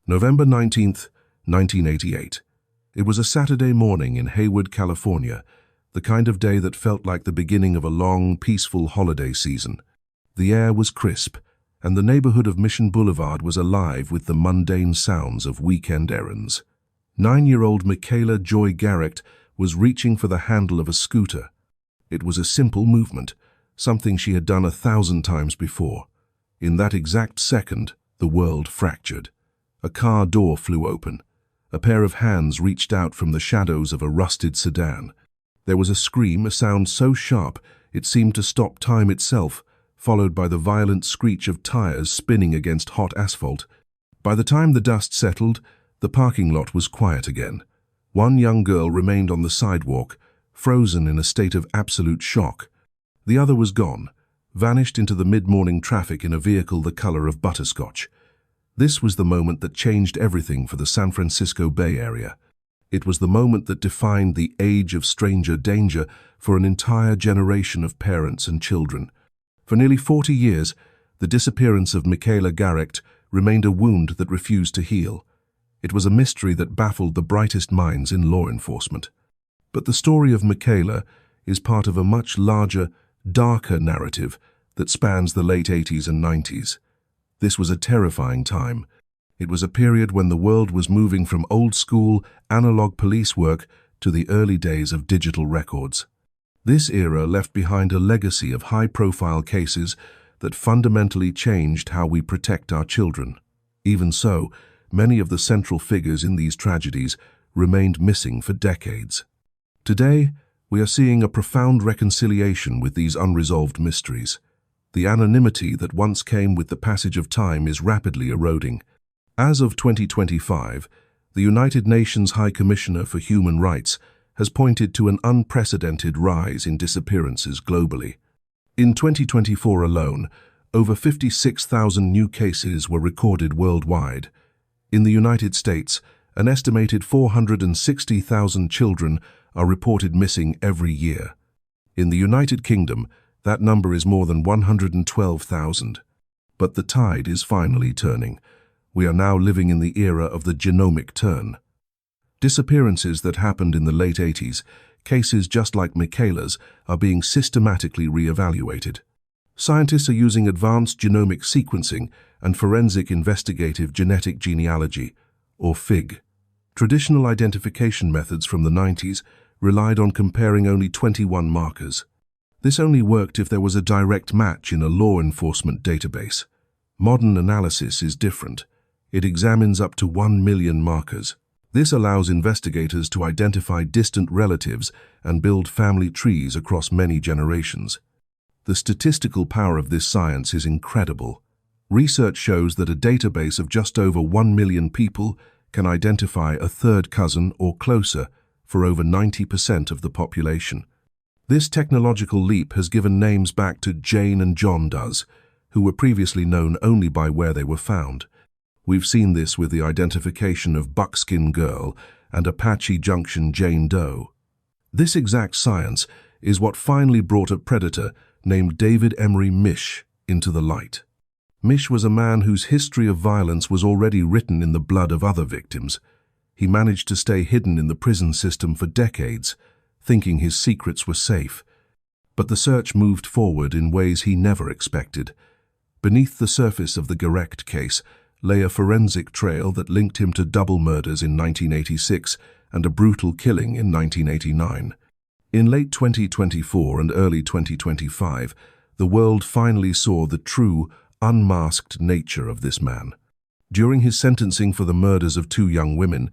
November 19th, 1988. It was a Saturday morning in Hayward, California, the kind of day that felt like the beginning of a long, peaceful holiday season. The air was crisp, and the neighborhood of Mission Boulevard was alive with the mundane sounds of weekend errands. 9-year-old Michaela Joy Garecht was reaching for the handle of a scooter. It was a simple movement, something she had done 1,000 times before. In that exact second, the world fractured. A car door flew open. A pair of hands reached out from the shadows of a rusted sedan. There was a scream, a sound so sharp it seemed to stop time itself, followed by the violent screech of tires spinning against hot asphalt. By the time the dust settled, the parking lot was quiet again. One young girl remained on the sidewalk, frozen in a state of absolute shock. The other was gone, vanished into the mid-morning traffic in a vehicle the color of butterscotch. This was the moment that changed everything for the San Francisco Bay Area. It was the moment that defined the age of stranger danger for an entire generation of parents and children. For nearly 40 years, the disappearance of Michaela Garecht remained a wound that refused to heal. It was a mystery that baffled the brightest minds in law enforcement. But the story of Michaela is part of a much larger, darker narrative that spans the late 80s and 90s. This was a terrifying time. It was a period when the world was moving from old-school, analog police work to the early days of digital records. This era left behind a legacy of high-profile cases that fundamentally changed how we protect our children. Even so, many of the central figures in these tragedies remained missing for decades. Today, we are seeing a profound reconciliation with these unresolved mysteries. The anonymity that once came with the passage of time is rapidly eroding. As of 2025, the United Nations High Commissioner for Human Rights has pointed to an unprecedented rise in disappearances globally. In 2024 alone, over 56,000 new cases were recorded worldwide. In the United States, an estimated 460,000 children are reported missing every year. In the United Kingdom, that number is more than 112,000. But the tide is finally turning. We are now living in the era of the genomic turn. Disappearances that happened in the late 80s, cases just like Michaela's, are being systematically re-evaluated. Scientists are using advanced genomic sequencing and forensic investigative genetic genealogy, or FIG. Traditional identification methods from the 90s relied on comparing only 21 markers. This only worked if there was a direct match in a law enforcement database. Modern analysis is different. It examines up to 1 million markers. This allows investigators to identify distant relatives and build family trees across many generations. The statistical power of this science is incredible. Research shows that a database of just over 1 million people can identify a third cousin or closer for over 90% of the population. This technological leap has given names back to Jane and John Does, who were previously known only by where they were found. We've seen this with the identification of Buckskin Girl and Apache Junction Jane Doe. This exact science is what finally brought a predator named David Emery Misch into the light. Mish was a man whose history of violence was already written in the blood of other victims. He managed to stay hidden in the prison system for decades, thinking his secrets were safe. But the search moved forward in ways he never expected. Beneath the surface of the Garecht case lay a forensic trail that linked him to double murders in 1986 and a brutal killing in 1989. In late 2024 and early 2025, the world finally saw the true, unmasked nature of this man. During his sentencing for the murders of 2 young women,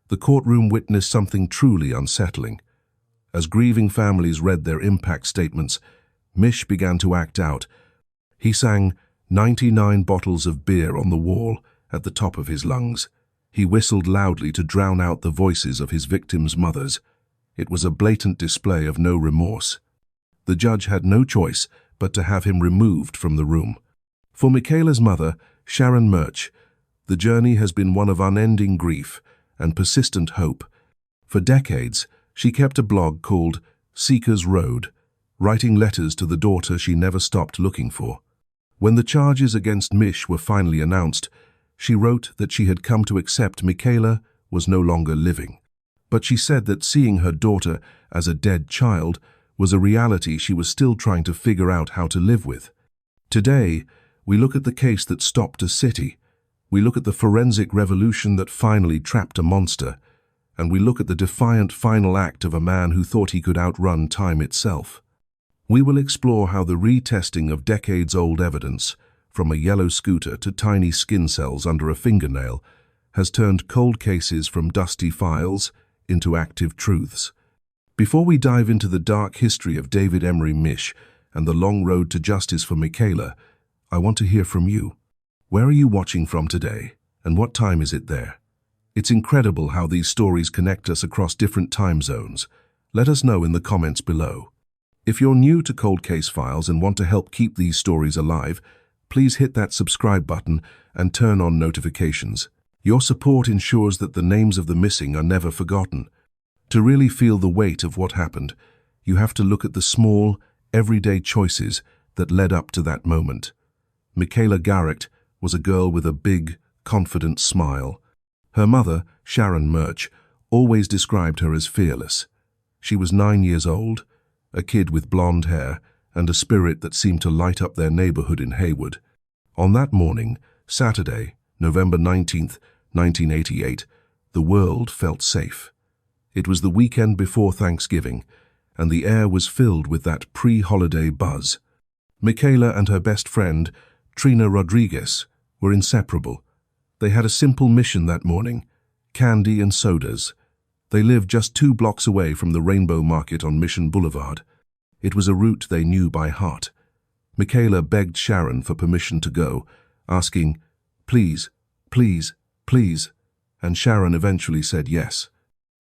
the courtroom witnessed something truly unsettling. As grieving families read their impact statements, Mish began to act out. He sang 99 bottles of beer on the wall at the top of his lungs. He whistled loudly to drown out the voices of his victims' mothers. It was a blatant display of no remorse. The judge had no choice but to have him removed from the room. For Michaela's mother, Sharon Murch, the journey has been one of unending grief and persistent hope. For decades, she kept a blog called Seeker's Road, writing letters to the daughter she never stopped looking for. When the charges against Mish were finally announced, She wrote that she had come to accept Michaela was no longer living, but she said that seeing her daughter as a dead child was a reality she was still trying to figure out how to live with. Today, we look at the case that stopped a city. We look at the forensic revolution that finally trapped a monster, and we look at the defiant final act of a man who thought he could outrun time itself. We will explore how the retesting of decades-old evidence, from a yellow scooter to tiny skin cells under a fingernail, has turned cold cases from dusty files into active truths. Before we dive into the dark history of David Emery Misch and the long road to justice for Michaela, I want to hear from you. Where are you watching from today, and what time is it there? It's incredible how these stories connect us across different time zones. Let us know in the comments below. If you're new to Cold Case Files and want to help keep these stories alive, please hit that subscribe button and turn on notifications. Your support ensures that the names of the missing are never forgotten. To really feel the weight of what happened, you have to look at the small, everyday choices that led up to that moment. Michaela Garecht was a girl with a big, confident smile. Her mother, Sharon Murch, always described her as fearless. She was 9 years old, a kid with blonde hair and a spirit that seemed to light up their neighborhood in Hayward. On that morning, Saturday, November 19th, 1988, the world felt safe. It was the weekend before Thanksgiving, and the air was filled with that pre-holiday buzz. Michaela and her best friend, Trina Rodriguez, were inseparable. They had a simple mission that morning: candy and sodas. They lived just 2 blocks away from the Rainbow Market on Mission Boulevard. It was a route they knew by heart. Michaela begged Sharon for permission to go, asking, "Please, please, please," and Sharon eventually said yes.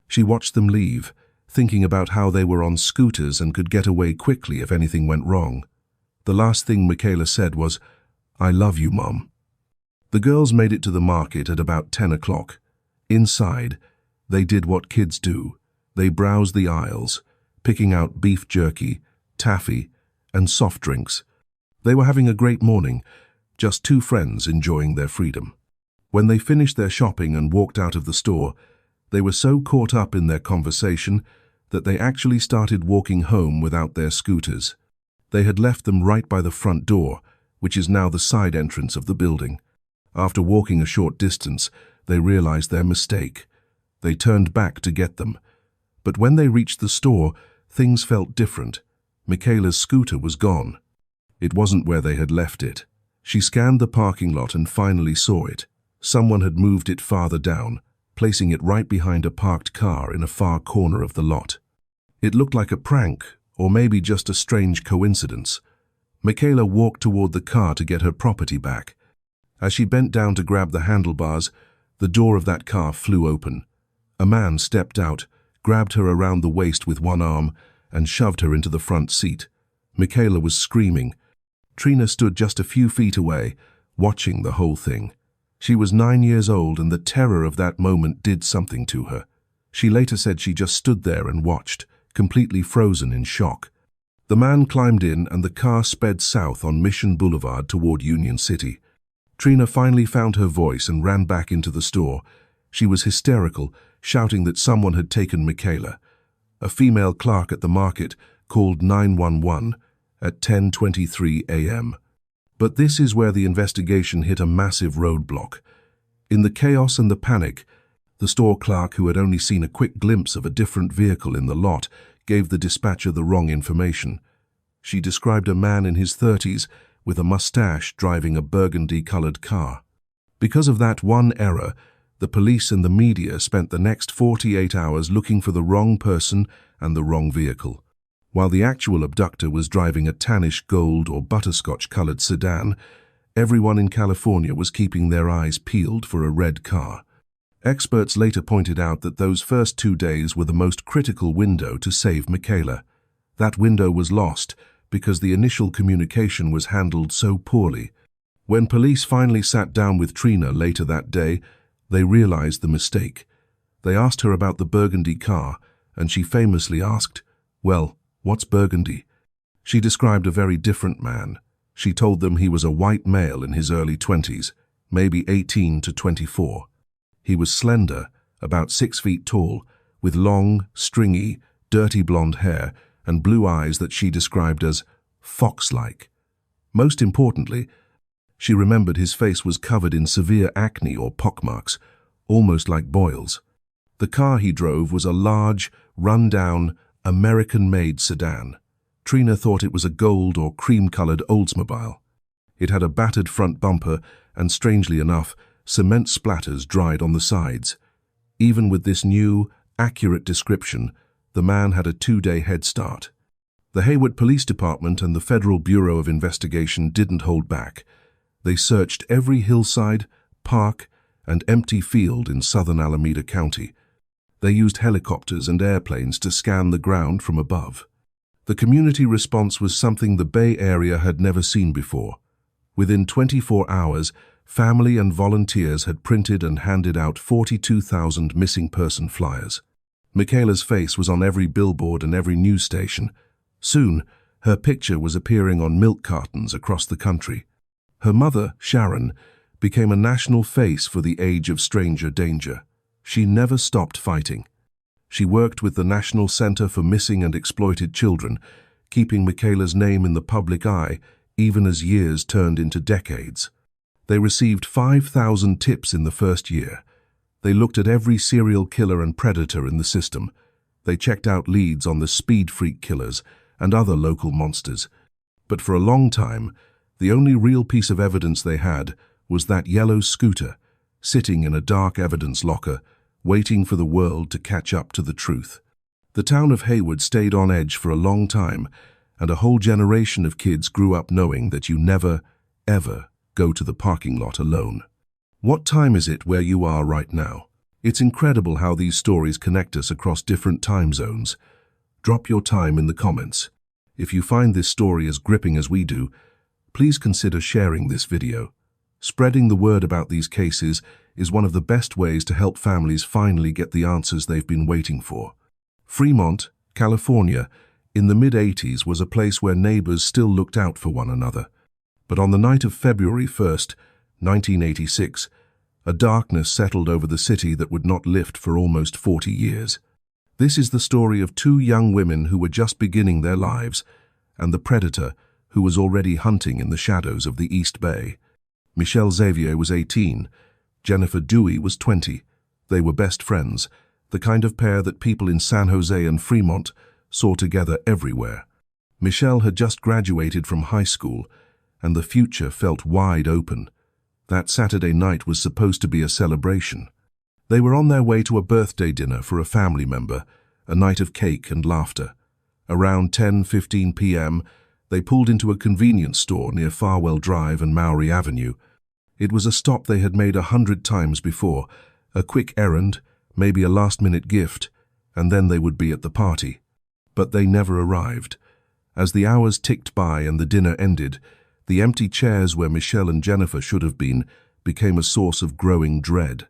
She watched them leave, thinking about how they were on scooters and could get away quickly if anything went wrong. The last thing Michaela said was, "I love you, Mom." The girls made it to the market at about 10 o'clock. Inside, they did what kids do. They browsed the aisles, picking out beef jerky, taffy, and soft drinks. They were having a great morning, just 2 friends enjoying their freedom. When they finished their shopping and walked out of the store, they were so caught up in their conversation that they actually started walking home without their scooters. They had left them right by the front door, which is now the side entrance of the building. After walking a short distance, they realized their mistake. They turned back to get them. But when they reached the store, things felt different. Michaela's scooter was gone. It wasn't where they had left it. She scanned the parking lot and finally saw it. Someone had moved it farther down, placing it right behind a parked car in a far corner of the lot. It looked like a prank, or maybe just a strange coincidence. Michaela walked toward the car to get her property back. As she bent down to grab the handlebars, the door of that car flew open. A man stepped out, grabbed her around the waist with one arm, and shoved her into the front seat. Michaela was screaming. Trina stood just a few feet away, watching the whole thing. She was 9 years old, and the terror of that moment did something to her. She later said she just stood there and watched, completely frozen in shock. The man climbed in, and the car sped south on Mission Boulevard toward Union City. Trina finally found her voice and ran back into the store. She was hysterical, shouting that someone had taken Michaela. A female clerk at the market called 911 at 10:23 a.m. But this is where the investigation hit a massive roadblock. In the chaos and the panic, the store clerk, who had only seen a quick glimpse of a different vehicle in the lot, gave the dispatcher the wrong information. She described a man in his 30s with a mustache driving a burgundy-colored car. Because of that one error, the police and the media spent the next 48 hours looking for the wrong person and the wrong vehicle. While the actual abductor was driving a tannish gold or butterscotch-colored sedan, everyone in California was keeping their eyes peeled for a red car. Experts later pointed out that those first 2 days were the most critical window to save Michaela. That window was lost because the initial communication was handled so poorly. When police finally sat down with Trina later that day, they realized the mistake. They asked her about the burgundy car, and she famously asked, "Well, what's burgundy?" She described a very different man. She told them he was a white male in his early 20s. maybe 18 to 24. He was slender, about 6 feet tall, with long, stringy, dirty blonde hair and blue eyes that she described as fox-like. Most importantly, she remembered his face was covered in severe acne or pockmarks, almost like boils. The car he drove was a large, run-down, American-made sedan. Trina thought it was a gold or cream-colored Oldsmobile. It had a battered front bumper and, strangely enough, cement splatters dried on the sides. Even with this new, accurate description, the man had a 2-day head start. The Hayward Police Department and the Federal Bureau of Investigation didn't hold back. They searched every hillside, park, and empty field in southern Alameda County. They used helicopters and airplanes to scan the ground from above. The community response was something the Bay Area had never seen before. Within 24 hours, family and volunteers had printed and handed out 42,000 missing person flyers. Michaela's face was on every billboard and every news station. Soon, her picture was appearing on milk cartons across the country. Her mother, Sharon, became a national face for the age of stranger danger. She never stopped fighting. She worked with the National Center for Missing and Exploited Children, keeping Michaela's name in the public eye even as years turned into decades. They received 5,000 tips in the first year. They looked at every serial killer and predator in the system. They checked out leads on the speed freak killers and other local monsters. But for a long time, the only real piece of evidence they had was that yellow scooter, sitting in a dark evidence locker, waiting for the world to catch up to the truth. The town of Hayward stayed on edge for a long time, and a whole generation of kids grew up knowing that you never, ever go to the parking lot alone. What time is it where you are right now? It's incredible how these stories connect us across different time zones. Drop your time in the comments. If you find this story as gripping as we do, please consider sharing this video. Spreading the word about these cases is one of the best ways to help families finally get the answers they've been waiting for. Fremont, California, in the mid-80s was a place where neighbors still looked out for one another. But on the night of February 1st, 1986, a darkness settled over the city that would not lift for almost 40 years. This is the story of 2 young women who were just beginning their lives, and the predator who was already hunting in the shadows of the East Bay. Xavier was 18. Jennifer Duey was 20. They were best friends, the kind of pair that people in San Jose and Fremont saw together everywhere. Michelle had just graduated from high school, and the future felt wide open. That Saturday night was supposed to be a celebration. They were on their way to a birthday dinner for a family member, a night of cake and laughter. Around 10:15 p.m., they pulled into a convenience store near Farwell Drive and Maury Avenue. It was a stop they had made 100 times before, a quick errand, maybe a last-minute gift, and then they would be at the party. But they never arrived. As the hours ticked by and the dinner ended, the empty chairs where Michelle and Jennifer should have been became a source of growing dread.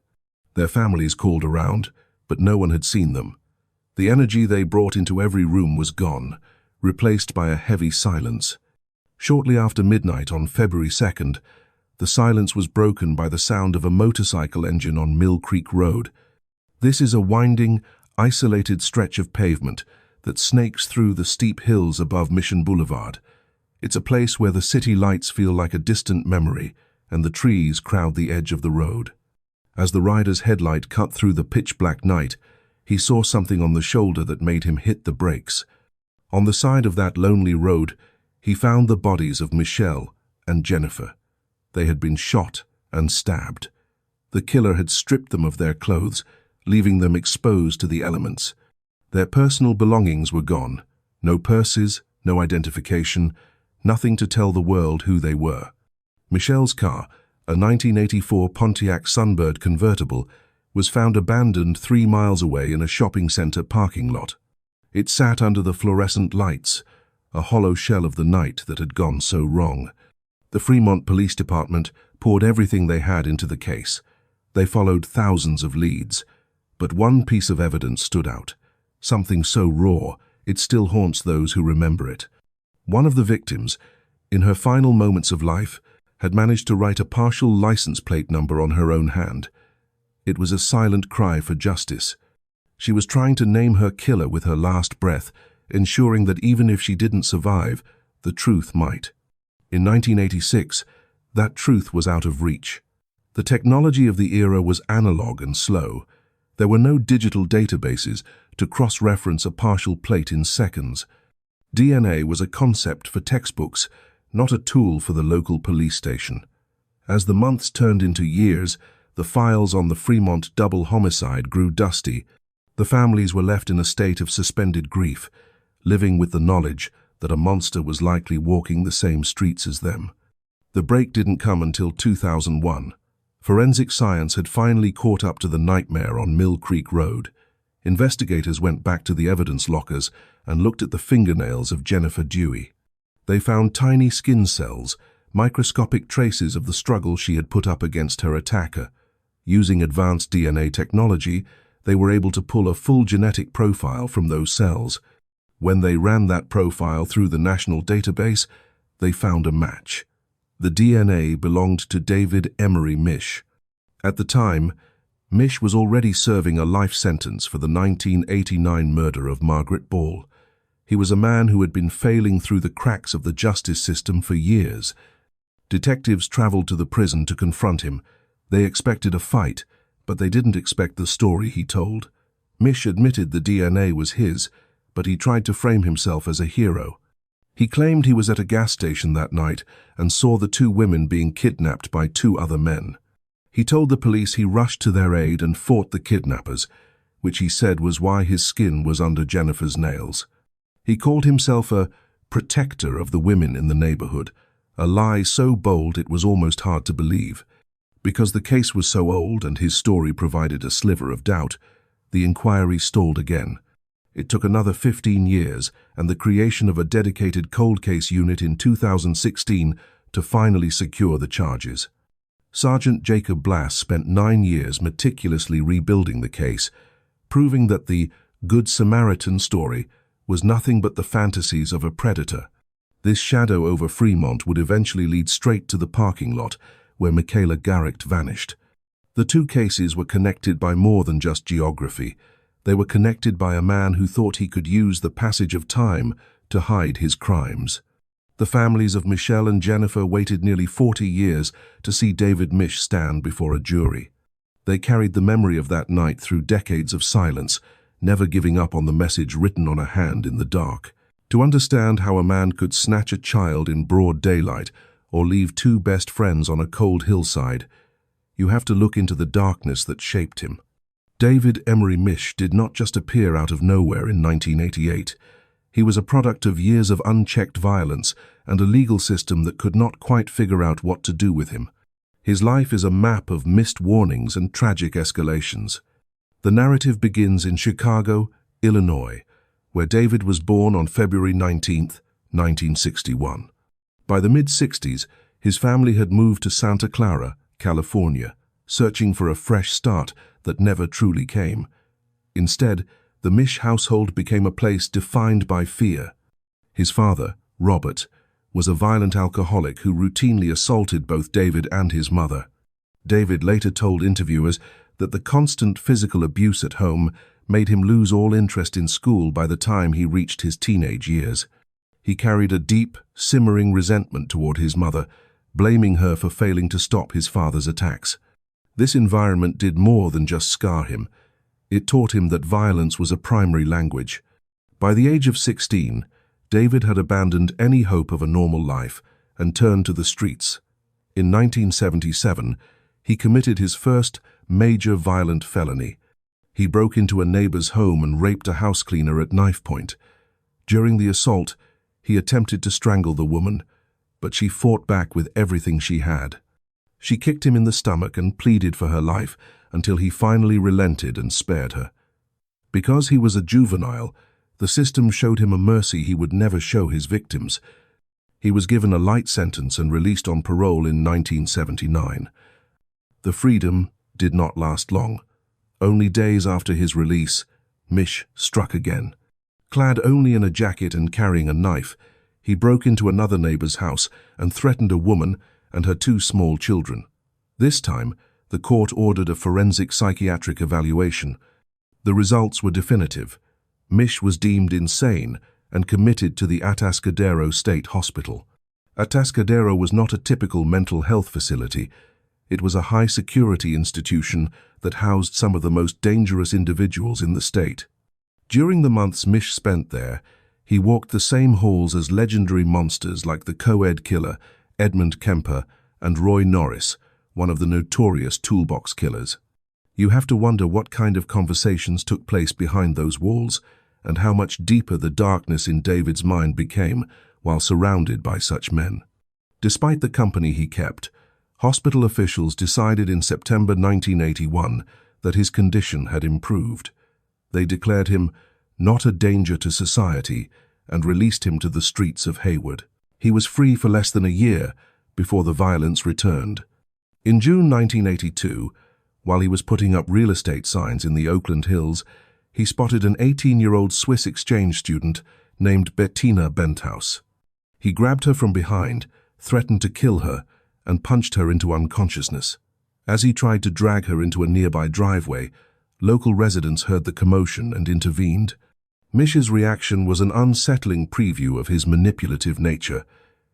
Their families called around, but no one had seen them. The energy they brought into every room was gone, replaced by a heavy silence. Shortly after midnight on February 2nd, the silence was broken by the sound of a motorcycle engine on Mill Creek Road. This is a winding, isolated stretch of pavement that snakes through the steep hills above Mission Boulevard. It's a place where the city lights feel like a distant memory, and the trees crowd the edge of the road. As the rider's headlight cut through the pitch-black night, he saw something on the shoulder that made him hit the brakes. On the side of that lonely road, he found the bodies of Michelle and Jennifer. They had been shot and stabbed. The killer had stripped them of their clothes, leaving them exposed to the elements. Their personal belongings were gone. No purses, no identification, nothing to tell the world who they were. Michelle's car, a 1984 Pontiac Sunbird convertible, was found abandoned 3 miles away in a shopping center parking lot. It sat under the fluorescent lights, a hollow shell of the night that had gone so wrong. The Fremont Police Department poured everything they had into the case. They followed thousands of leads, but one piece of evidence stood out, something so raw it still haunts those who remember it. One of the victims, in her final moments of life, had managed to write a partial license plate number on her own hand. It was a silent cry for justice. She was trying to name her killer with her last breath, ensuring that even if she didn't survive, the truth might. In 1986, that truth was out of reach. The technology of the era was analog and slow. There were no digital databases to cross-reference a partial plate in seconds. DNA was a concept for textbooks, not a tool for the local police station. As the months turned into years, the files on the Fremont double homicide grew dusty. The families were left in a state of suspended grief, living with the knowledge that a monster was likely walking the same streets as them. The break didn't come until 2001. Forensic science had finally caught up to the nightmare on Mill Creek Road. Investigators went back to the evidence lockers and looked at the fingernails of Jennifer Duey. They found tiny skin cells, microscopic traces of the struggle she had put up against her attacker. Using advanced DNA technology, they were able to pull a full genetic profile from those cells. When they ran that profile through the national database, they found a match. The DNA belonged to David Emery Misch. At the time, Mish was already serving a life sentence for the 1989 murder of Margaret Ball. He was a man who had been failing through the cracks of the justice system for years. Detectives traveled to the prison to confront him. They expected a fight, but they didn't expect the story he told. Mish admitted the DNA was his, but he tried to frame himself as a hero. He claimed he was at a gas station that night and saw the two women being kidnapped by two other men. He told the police he rushed to their aid and fought the kidnappers, which he said was why his skin was under Jennifer's nails. He called himself a protector of the women in the neighborhood, a lie so bold it was almost hard to believe. Because the case was so old and his story provided a sliver of doubt, the inquiry stalled again. It took another 15 years and the creation of a dedicated cold case unit in 2016 to finally secure the charges. Sergeant Jacob Blass spent 9 years meticulously rebuilding the case, proving that the Good Samaritan story was nothing but the fantasies of a predator. This shadow over Fremont would eventually lead straight to the parking lot where Michaela Garecht vanished. The two cases were connected by more than just geography. They were connected by a man who thought he could use the passage of time to hide his crimes. The families of Michelle and Jennifer waited nearly 40 years to see David Misch stand before a jury. They carried the memory of that night through decades of silence, never giving up on the message written on a hand in the dark. To understand how a man could snatch a child in broad daylight or leave two best friends on a cold hillside, you have to look into the darkness that shaped him. David Emery Misch did not just appear out of nowhere in 1988. He was a product of years of unchecked violence and a legal system that could not quite figure out what to do with him. His life is a map of missed warnings and tragic escalations. The narrative begins in Chicago, Illinois, where David was born on February 19, 1961. By the mid-60s, his family had moved to Santa Clara, California, searching for a fresh start that never truly came. Instead, the Misch household became a place defined by fear. His father, Robert, was a violent alcoholic who routinely assaulted both David and his mother. David later told interviewers that the constant physical abuse at home made him lose all interest in school by the time he reached his teenage years. He carried a deep, simmering resentment toward his mother, blaming her for failing to stop his father's attacks. This environment did more than just scar him. It taught him that violence was a primary language. By the age of 16, David had abandoned any hope of a normal life and turned to the streets. In 1977, he committed his first major violent felony. He broke into a neighbor's home and raped a house cleaner at knife point. During the assault, he attempted to strangle the woman, but she fought back with everything she had. She kicked him in the stomach and pleaded for her life until he finally relented and spared her. Because he was a juvenile, the system showed him a mercy he would never show his victims. He was given a light sentence and released on parole in 1979. The freedom did not last long. Only days after his release, Mish struck again. Clad only in a jacket and carrying a knife, he broke into another neighbor's house and threatened a woman and her two small children. This time, the court ordered a forensic psychiatric evaluation. The results were definitive. Mish was deemed insane and committed to the Atascadero State Hospital. Atascadero was not a typical mental health facility. It was a high-security institution that housed some of the most dangerous individuals in the state. During the months Mish spent there, he walked the same halls as legendary monsters like the co-ed killer Edmund Kemper and Roy Norris, one of the notorious toolbox killers. You have to wonder what kind of conversations took place behind those walls and how much deeper the darkness in David's mind became while surrounded by such men. Despite the company he kept, hospital officials decided in September 1981 that his condition had improved. They declared him not a danger to society and released him to the streets of Hayward. He was free for less than a year before the violence returned. In June 1982, while he was putting up real estate signs in the Oakland Hills, he spotted an 18-year-old Swiss exchange student named Bettina Benthaus. He grabbed her from behind, threatened to kill her, and punched her into unconsciousness. As he tried to drag her into a nearby driveway, local residents heard the commotion and intervened. Mish's reaction was an unsettling preview of his manipulative nature.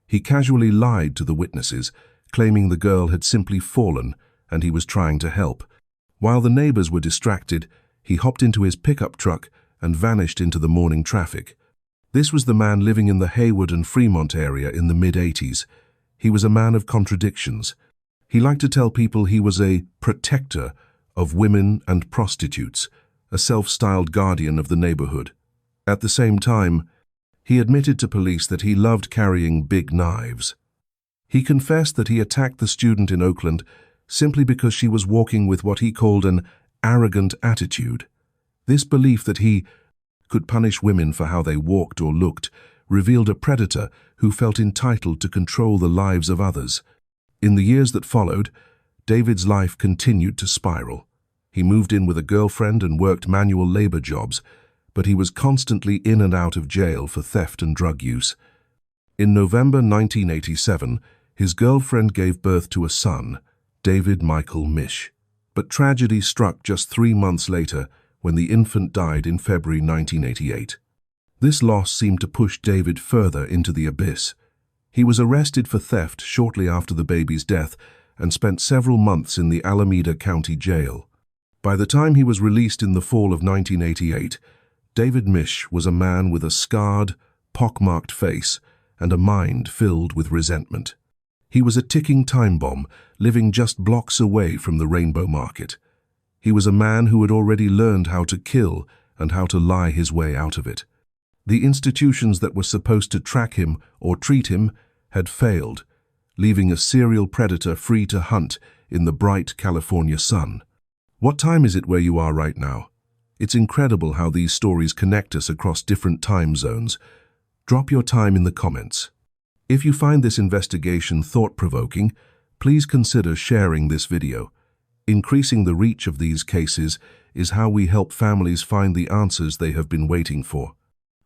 He casually lied to the witnesses, claiming the girl had simply fallen and he was trying to help. While the neighbors were distracted, he hopped into his pickup truck and vanished into the morning traffic. This was the man living in the Hayward and Fremont area in the mid-80s. He was a man of contradictions. He liked to tell people he was a protector of women and prostitutes, a self-styled guardian of the neighborhood. At the same time, he admitted to police that he loved carrying big knives. He confessed that he attacked the student in Oakland simply because she was walking with what he called an arrogant attitude. This belief that he could punish women for how they walked or looked revealed a predator who felt entitled to control the lives of others. In the years that followed, David's life continued to spiral. He moved in with a girlfriend and worked manual labor jobs, but he was constantly in and out of jail for theft and drug use. In November 1987, his girlfriend gave birth to a son, David Michael Misch. But tragedy struck just 3 months later when the infant died in February 1988. This loss seemed to push David further into the abyss. He was arrested for theft shortly after the baby's death and spent several months in the Alameda County Jail. By the time he was released in the fall of 1988, David Misch was a man with a scarred, pockmarked face and a mind filled with resentment. He was a ticking time bomb, living just blocks away from the Rainbow Market. He was a man who had already learned how to kill and how to lie his way out of it. The institutions that were supposed to track him or treat him had failed, leaving a serial predator free to hunt in the bright California sun. What time is it where you are right now? It's incredible how these stories connect us across different time zones. Drop your time in the comments. If you find this investigation thought-provoking, please consider sharing this video. Increasing the reach of these cases is how we help families find the answers they have been waiting for.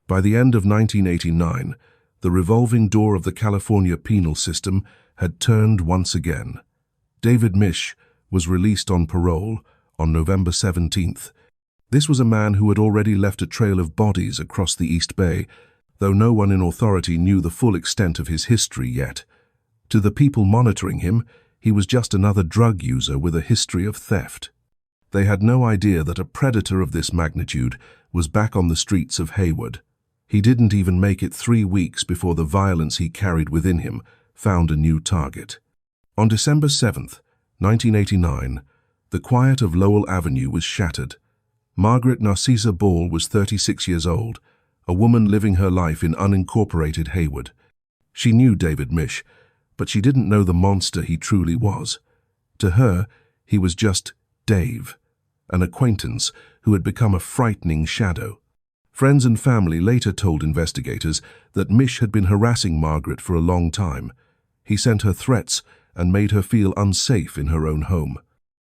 By the end of 1989, the revolving door of the California penal system had turned once again. David Misch was released on parole on November 17th. This was a man who had already left a trail of bodies across the East Bay, though no one in authority knew the full extent of his history yet. To the people monitoring him, he was just another drug user with a history of theft. They had no idea that a predator of this magnitude was back on the streets of Hayward. He didn't even make it 3 weeks before the violence he carried within him found a new target. On December 7th, 1989, the quiet of Lowell Avenue was shattered. Margaret Narcissa Ball was 36 years old, a woman living her life in unincorporated Hayward. She knew David Misch, but she didn't know the monster he truly was. To her, he was just Dave, an acquaintance who had become a frightening shadow. Friends and family later told investigators that Misch had been harassing Margaret for a long time. He sent her threats and made her feel unsafe in her own home.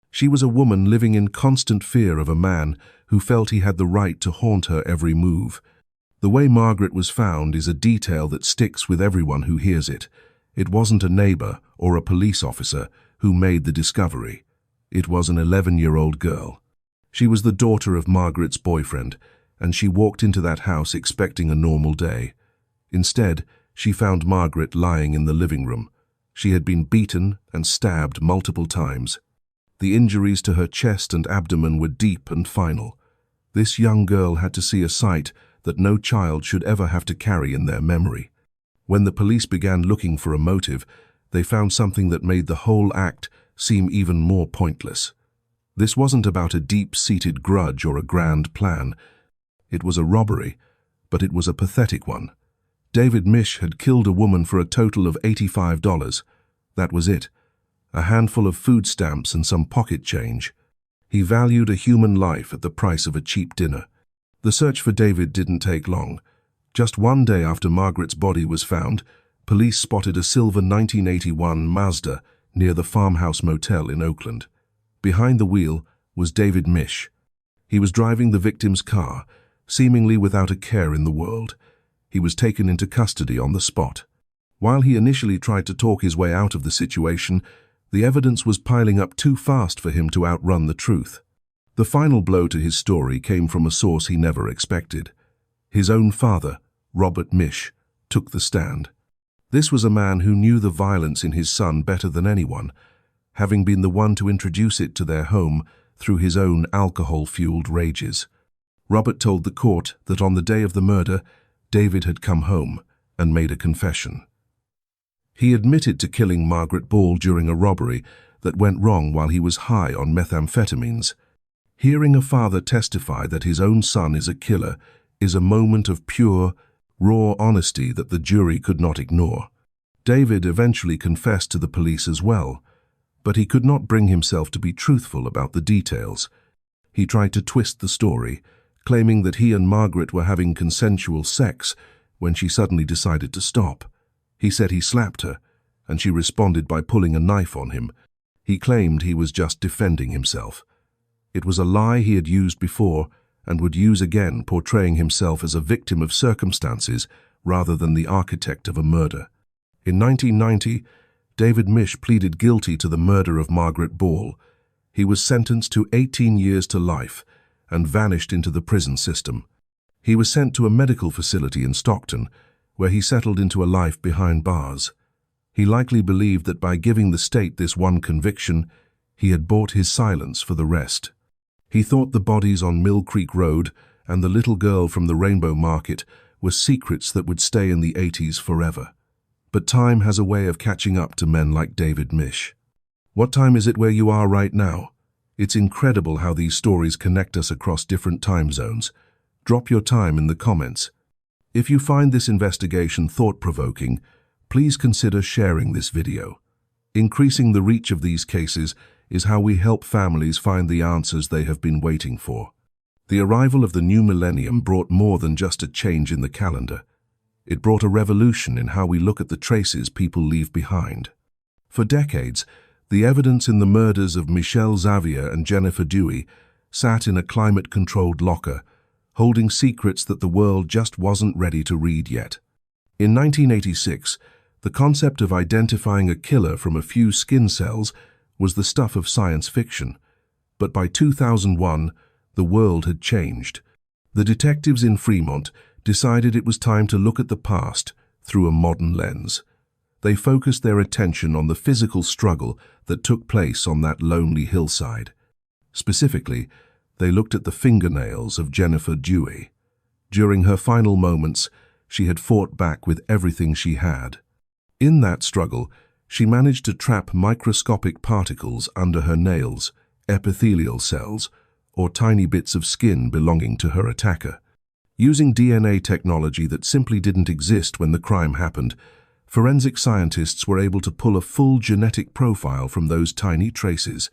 She was a woman living in constant fear of a man who felt he had the right to haunt her every move. The way Margaret was found is a detail that sticks with everyone who hears it. It wasn't a neighbor or a police officer who made the discovery. It was an 11-year-old girl. She was the daughter of Margaret's boyfriend, and she walked into that house expecting a normal day. Instead, she found Margaret lying in the living room. She had been beaten and stabbed multiple times. The injuries to her chest and abdomen were deep and final. This young girl had to see a sight that no child should ever have to carry in their memory. When the police began looking for a motive, they found something that made the whole act seem even more pointless. This wasn't about a deep-seated grudge or a grand plan. It was a robbery, but it was a pathetic one. David Misch had killed a woman for a total of $85. That was it. A handful of food stamps and some pocket change. He valued a human life at the price of a cheap dinner. The search for David didn't take long. Just one day after Margaret's body was found, police spotted a silver 1981 Mazda near the Farmhouse Motel in Oakland. Behind the wheel was David Misch. He was driving the victim's car, seemingly without a care in the world. He was taken into custody on the spot. While he initially tried to talk his way out of the situation, the evidence was piling up too fast for him to outrun the truth. The final blow to his story came from a source he never expected. His own father, Robert Mish, took the stand. This was a man who knew the violence in his son better than anyone, having been the one to introduce it to their home through his own alcohol-fueled rages. Robert told the court that on the day of the murder, David had come home and made a confession. He admitted to killing Margaret Ball during a robbery that went wrong while he was high on methamphetamines. Hearing a father testify that his own son is a killer is a moment of pure, raw honesty that the jury could not ignore. David eventually confessed to the police as well, but he could not bring himself to be truthful about the details. He tried to twist the story, claiming that he and Margaret were having consensual sex when she suddenly decided to stop. He said he slapped her, and she responded by pulling a knife on him. He claimed he was just defending himself. It was a lie he had used before and would use again, portraying himself as a victim of circumstances rather than the architect of a murder. In 1990, David Misch pleaded guilty to the murder of Margaret Ball. He was sentenced to 18 years to life and vanished into the prison system. He was sent to a medical facility in Stockton, where he settled into a life behind bars. He likely believed that by giving the state this one conviction, he had bought his silence for the rest. He thought the bodies on Mill Creek Road and the little girl from the Rainbow Market were secrets that would stay in the 80s forever. But time has a way of catching up to men like David Misch. What time is it where you are right now? It's incredible how these stories connect us across different time zones. Drop your time in the comments. If you find this investigation thought-provoking, please consider sharing this video. Increasing the reach of these cases is how we help families find the answers they have been waiting for. The arrival of the new millennium brought more than just a change in the calendar. It brought a revolution in how we look at the traces people leave behind. For decades, the evidence in the murders of Xavier and Jennifer Duey sat in a climate-controlled locker, holding secrets that the world just wasn't ready to read yet. In 1986, the concept of identifying a killer from a few skin cells was the stuff of science fiction. But by 2001, the world had changed. The detectives in Fremont decided it was time to look at the past through a modern lens. They focused their attention on the physical struggle that took place on that lonely hillside. Specifically, they looked at the fingernails of Jennifer Duey. During her final moments, she had fought back with everything she had. In that struggle, she managed to trap microscopic particles under her nails, epithelial cells, or tiny bits of skin belonging to her attacker. Using DNA technology that simply didn't exist when the crime happened, forensic scientists were able to pull a full genetic profile from those tiny traces.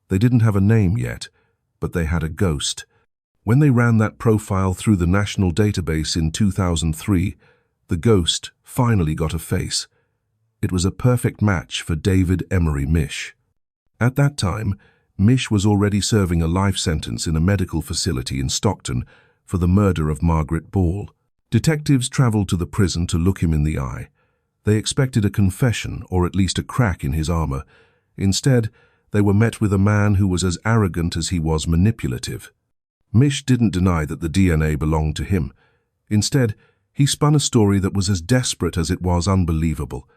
They didn't have a name yet, but they had a ghost. When they ran that profile through the national database in 2003, the ghost finally got a face. It was a perfect match for David Emery Misch. At that time, Misch was already serving a life sentence in a medical facility in Stockton for the murder of Margaret Ball. Detectives traveled to the prison to look him in the eye. They expected a confession, or at least a crack in his armor. Instead, they were met with a man who was as arrogant as he was manipulative. Mish didn't deny that the DNA belonged to him. Instead, he spun a story that was as desperate as it was unbelievable.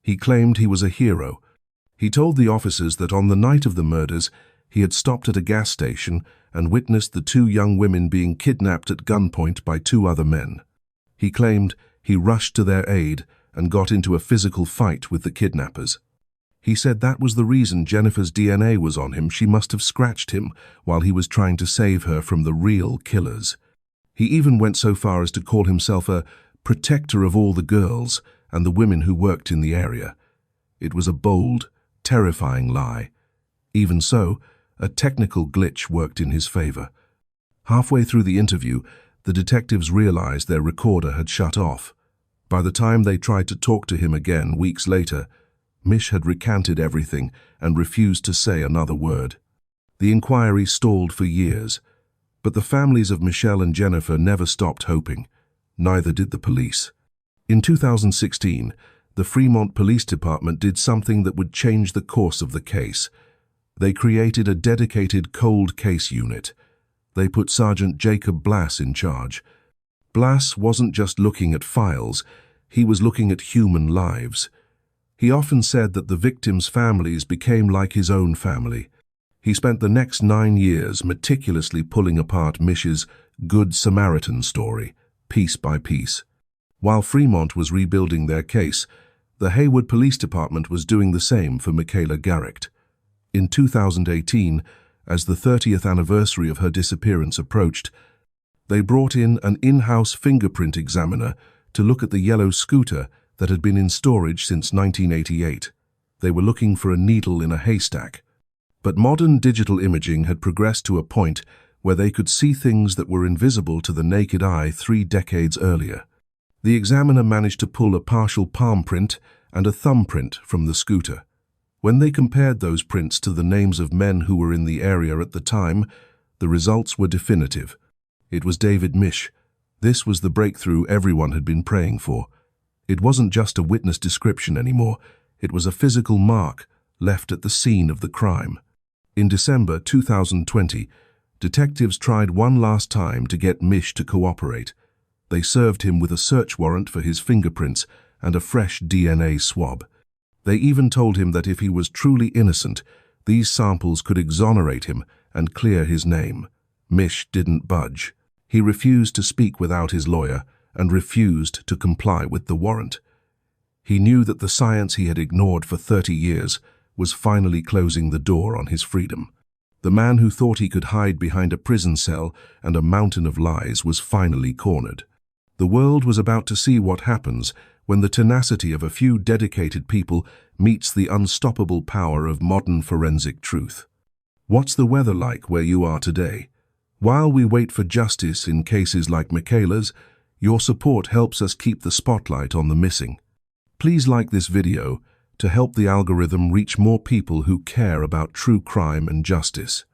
He claimed he was a hero. He told the officers that on the night of the murders, he had stopped at a gas station and witnessed the two young women being kidnapped at gunpoint by two other men. He claimed he rushed to their aid and got into a physical fight with the kidnappers. He said that was the reason Jennifer's DNA was on him. She must have scratched him while he was trying to save her from the real killers. He even went so far as to call himself a protector of all the girls and the women who worked in the area. It was a bold, terrifying lie. Even so, a technical glitch worked in his favor. Halfway through the interview, the detectives realized their recorder had shut off. By the time they tried to talk to him again weeks later, Mish had recanted everything and refused to say another word. The inquiry stalled for years, but the families of Michelle and Jennifer never stopped hoping. Neither did the police. In 2016, the Fremont Police Department did something that would change the course of the case. They created a dedicated cold case unit. They put Sergeant Jacob Blass in charge. Blass wasn't just looking at files, he was looking at human lives. He often said that the victims' families became like his own family. He spent the next 9 years meticulously pulling apart Mish's Good Samaritan story, piece by piece. While Fremont was rebuilding their case, the Hayward Police Department was doing the same for Michaela Garecht. In 2018, as the 30th anniversary of her disappearance approached, they brought in an in-house fingerprint examiner to look at the yellow scooter that had been in storage since 1988. They were looking for a needle in a haystack. But modern digital imaging had progressed to a point where they could see things that were invisible to the naked eye 3 decades earlier. The examiner managed to pull a partial palm print and a thumbprint from the scooter. When they compared those prints to the names of men who were in the area at the time, the results were definitive. It was David Misch. This was the breakthrough everyone had been praying for. It wasn't just a witness description anymore. It was a physical mark left at the scene of the crime. In December 2020, detectives tried one last time to get Mish to cooperate. They served him with a search warrant for his fingerprints and a fresh DNA swab. They even told him that if he was truly innocent, these samples could exonerate him and clear his name. Mish didn't budge. He refused to speak without his lawyer and refused to comply with the warrant. He knew that the science he had ignored for 30 years was finally closing the door on his freedom. The man who thought he could hide behind a prison cell and a mountain of lies was finally cornered. The world was about to see what happens when the tenacity of a few dedicated people meets the unstoppable power of modern forensic truth. What's the weather like where you are today? While we wait for justice in cases like Michaela's, your support helps us keep the spotlight on the missing. Please like this video to help the algorithm reach more people who care about true crime and justice.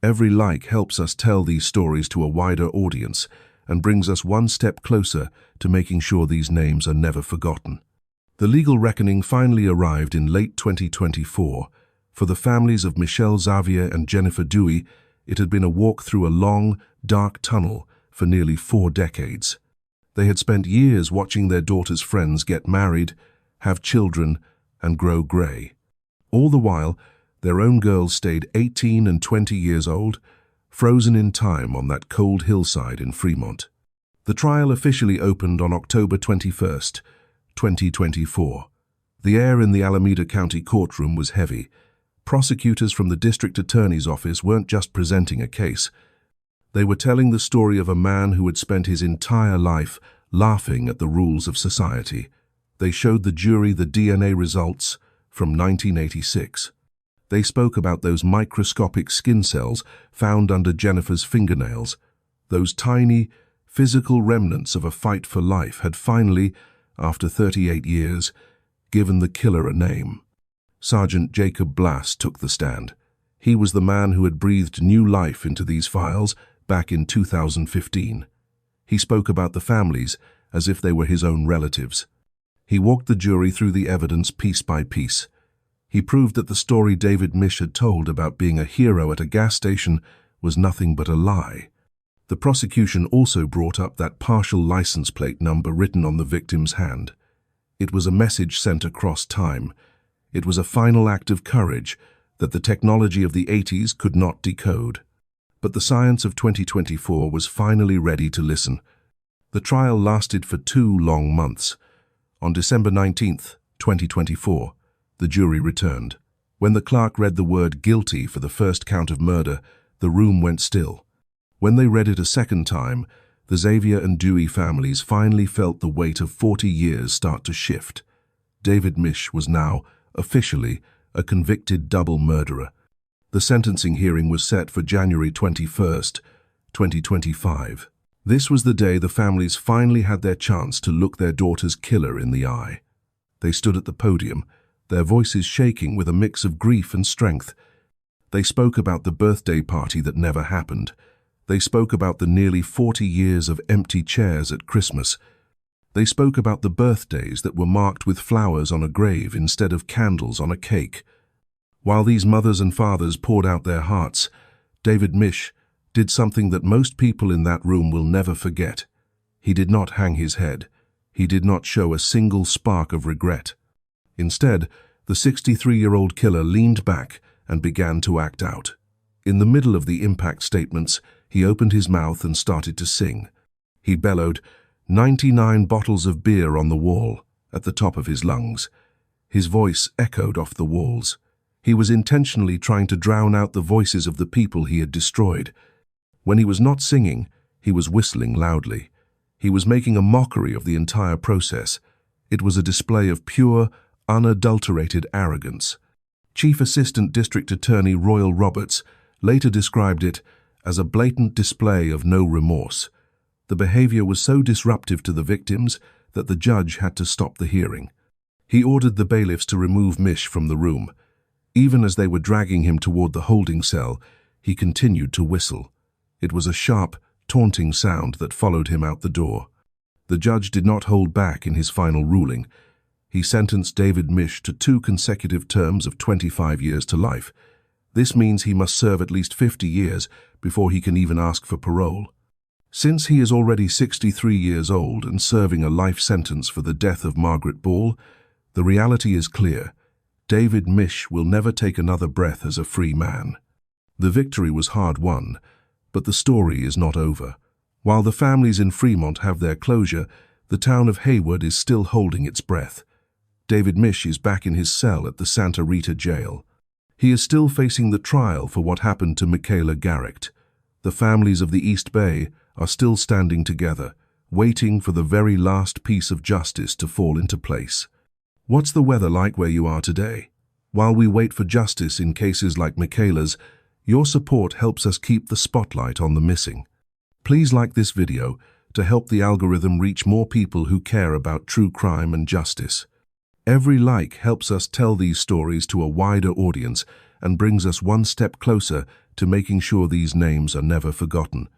Every like helps us tell these stories to a wider audience and brings us one step closer to making sure these names are never forgotten. The legal reckoning finally arrived in late 2024. For the families of Michelle Xavier and Jennifer Duey, it had been a walk through a long, dark tunnel for nearly 4 decades. They had spent years watching their daughters' friends get married, have children, and grow gray. All the while, their own girls stayed 18 and 20 years old, frozen in time on that cold hillside in Fremont. The trial officially opened on October 21st, 2024. The air in the Alameda County courtroom was heavy. Prosecutors from the district attorney's office weren't just presenting a case. They were telling the story of a man who had spent his entire life laughing at the rules of society. They showed the jury the DNA results from 1986. They spoke about those microscopic skin cells found under Jennifer's fingernails. Those tiny, physical remnants of a fight for life had finally, after 38 years, given the killer a name. Sergeant Jacob Blass took the stand. He was the man who had breathed new life into these files back in 2015. He spoke about the families as if they were his own relatives. He walked the jury through the evidence piece by piece. He proved that the story David Misch had told about being a hero at a gas station was nothing but a lie. The prosecution also brought up that partial license plate number written on the victim's hand. It was a message sent across time. It was a final act of courage that the technology of the 80s could not decode. But the science of 2024 was finally ready to listen. The trial lasted for 2 long months. On December 19, 2024, the jury returned. When the clerk read the word guilty for the first count of murder, the room went still. When they read it a second time, the Xavier and Duey families finally felt the weight of 40 years start to shift. David Misch was now, officially, a convicted double murderer. The sentencing hearing was set for January 21, 2025. This was the day the families finally had their chance to look their daughter's killer in the eye. They stood at the podium, their voices shaking with a mix of grief and strength. They spoke about the birthday party that never happened. They spoke about the nearly 40 years of empty chairs at Christmas. They spoke about the birthdays that were marked with flowers on a grave instead of candles on a cake. While these mothers and fathers poured out their hearts, David Misch did something that most people in that room will never forget. He did not hang his head. He did not show a single spark of regret. Instead, the 63-year-old killer leaned back and began to act out. In the middle of the impact statements, he opened his mouth and started to sing. He bellowed, 99 bottles of beer on the wall, at the top of his lungs. His voice echoed off the walls. He was intentionally trying to drown out the voices of the people he had destroyed. When he was not singing, he was whistling loudly. He was making a mockery of the entire process. It was a display of pure, unadulterated arrogance. Chief Assistant District Attorney Royal Roberts later described it as a blatant display of no remorse. The behavior was so disruptive to the victims that the judge had to stop the hearing. He ordered the bailiffs to remove Mish from the room. Even as they were dragging him toward the holding cell, he continued to whistle. It was a sharp, taunting sound that followed him out the door. The judge did not hold back in his final ruling. He sentenced David Misch to 2 consecutive terms of 25 years to life. This means he must serve at least 50 years before he can even ask for parole. Since he is already 63 years old and serving a life sentence for the death of Margaret Ball, the reality is clear. David Misch will never take another breath as a free man. The victory was hard won, but the story is not over. While the families in Fremont have their closure, the town of Hayward is still holding its breath. David Misch is back in his cell at the Santa Rita jail. He is still facing the trial for what happened to Michaela Garecht. The families of the East Bay are still standing together, waiting for the very last piece of justice to fall into place. What's the weather like where you are today? While we wait for justice in cases like Michaela's, your support helps us keep the spotlight on the missing. Please like this video to help the algorithm reach more people who care about true crime and justice. Every like helps us tell these stories to a wider audience and brings us one step closer to making sure these names are never forgotten.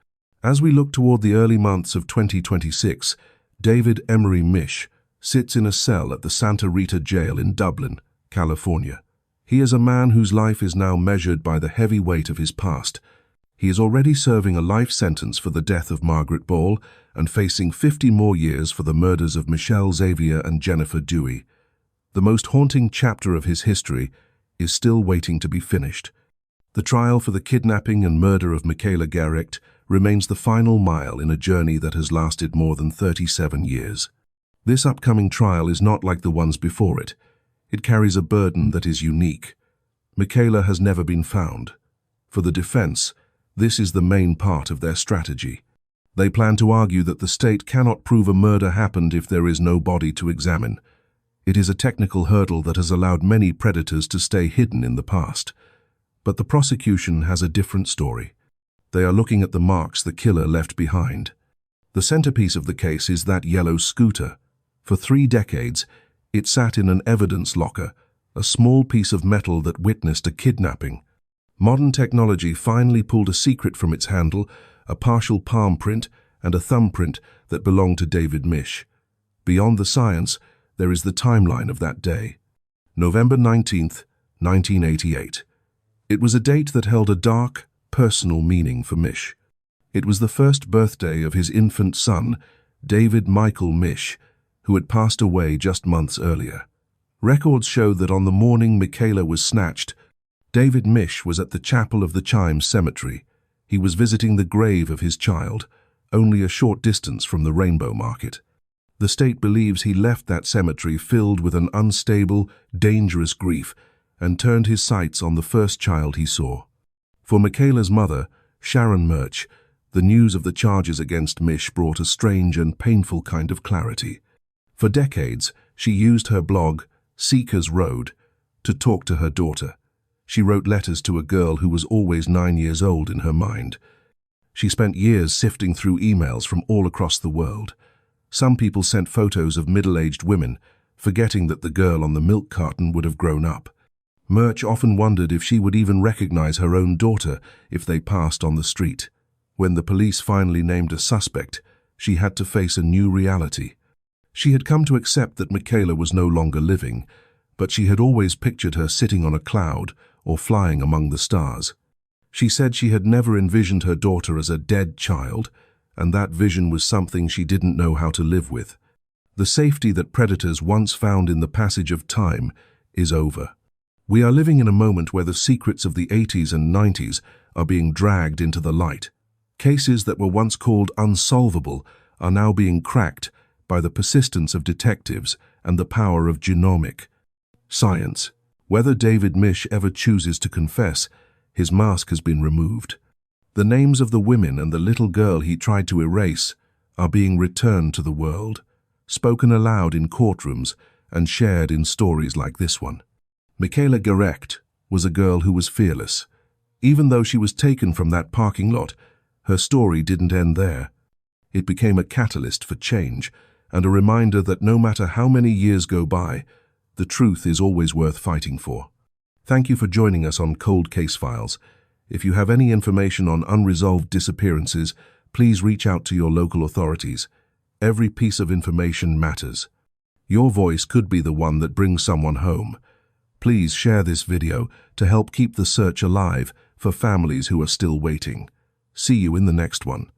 As we look toward the early months of 2026, David Emery Misch sits in a cell at the Santa Rita jail in Dublin, California. He is a man whose life is now measured by the heavy weight of his past. He is already serving a life sentence for the death of Margaret Ball and facing 50 more years for the murders of Michelle Xavier and Jennifer Duey. The most haunting chapter of his history is still waiting to be finished. The trial for the kidnapping and murder of Michaela Garecht remains the final mile in a journey that has lasted more than 37 years. This upcoming trial is not like the ones before it. It carries a burden that is unique. Michaela has never been found. For the defense, this is the main part of their strategy. They plan to argue that the state cannot prove a murder happened if there is no body to examine. It is a technical hurdle that has allowed many predators to stay hidden in the past. But the prosecution has a different story. They are looking at the marks the killer left behind. The centerpiece of the case is that yellow scooter. For 3 decades, it sat in an evidence locker, a small piece of metal that witnessed a kidnapping. Modern technology finally pulled a secret from its handle, a partial palm print and a thumbprint that belonged to David Misch. Beyond the science, there is the timeline of that day. November 19th, 1988. It was a date that held a dark, personal meaning for Mish. It was the first birthday of his infant son, David Michael Misch, who had passed away just months earlier. Records show that on the morning Michaela was snatched, David Misch was at the Chapel of the Chimes Cemetery. He was visiting the grave of his child, only a short distance from the Rainbow Market. The state believes he left that cemetery filled with an unstable, dangerous grief and turned his sights on the first child he saw. For Michaela's mother, Sharon Murch, the news of the charges against Mish brought a strange and painful kind of clarity. For decades, she used her blog, Seeker's Road, to talk to her daughter. She wrote letters to a girl who was always 9 years old in her mind. She spent years sifting through emails from all across the world. Some people sent photos of middle-aged women, forgetting that the girl on the milk carton would have grown up. Murch often wondered if she would even recognize her own daughter if they passed on the street. When the police finally named a suspect, she had to face a new reality. She had come to accept that Michaela was no longer living, but she had always pictured her sitting on a cloud or flying among the stars. She said she had never envisioned her daughter as a dead child, and that vision was something she didn't know how to live with. The safety that predators once found in the passage of time is over. We are living in a moment where the secrets of the 80s and 90s are being dragged into the light. Cases that were once called unsolvable are now being cracked by the persistence of detectives and the power of genomic science. Whether David Misch ever chooses to confess, his mask has been removed. The names of the women and the little girl he tried to erase are being returned to the world, spoken aloud in courtrooms and shared in stories like this one. Michaela Garecht was a girl who was fearless. Even though she was taken from that parking lot, her story didn't end there. It became a catalyst for change and a reminder that no matter how many years go by, the truth is always worth fighting for. Thank you for joining us on Cold Case Files. If you have any information on unresolved disappearances, please reach out to your local authorities. Every piece of information matters. Your voice could be the one that brings someone home. Please share this video to help keep the search alive for families who are still waiting. See you in the next one.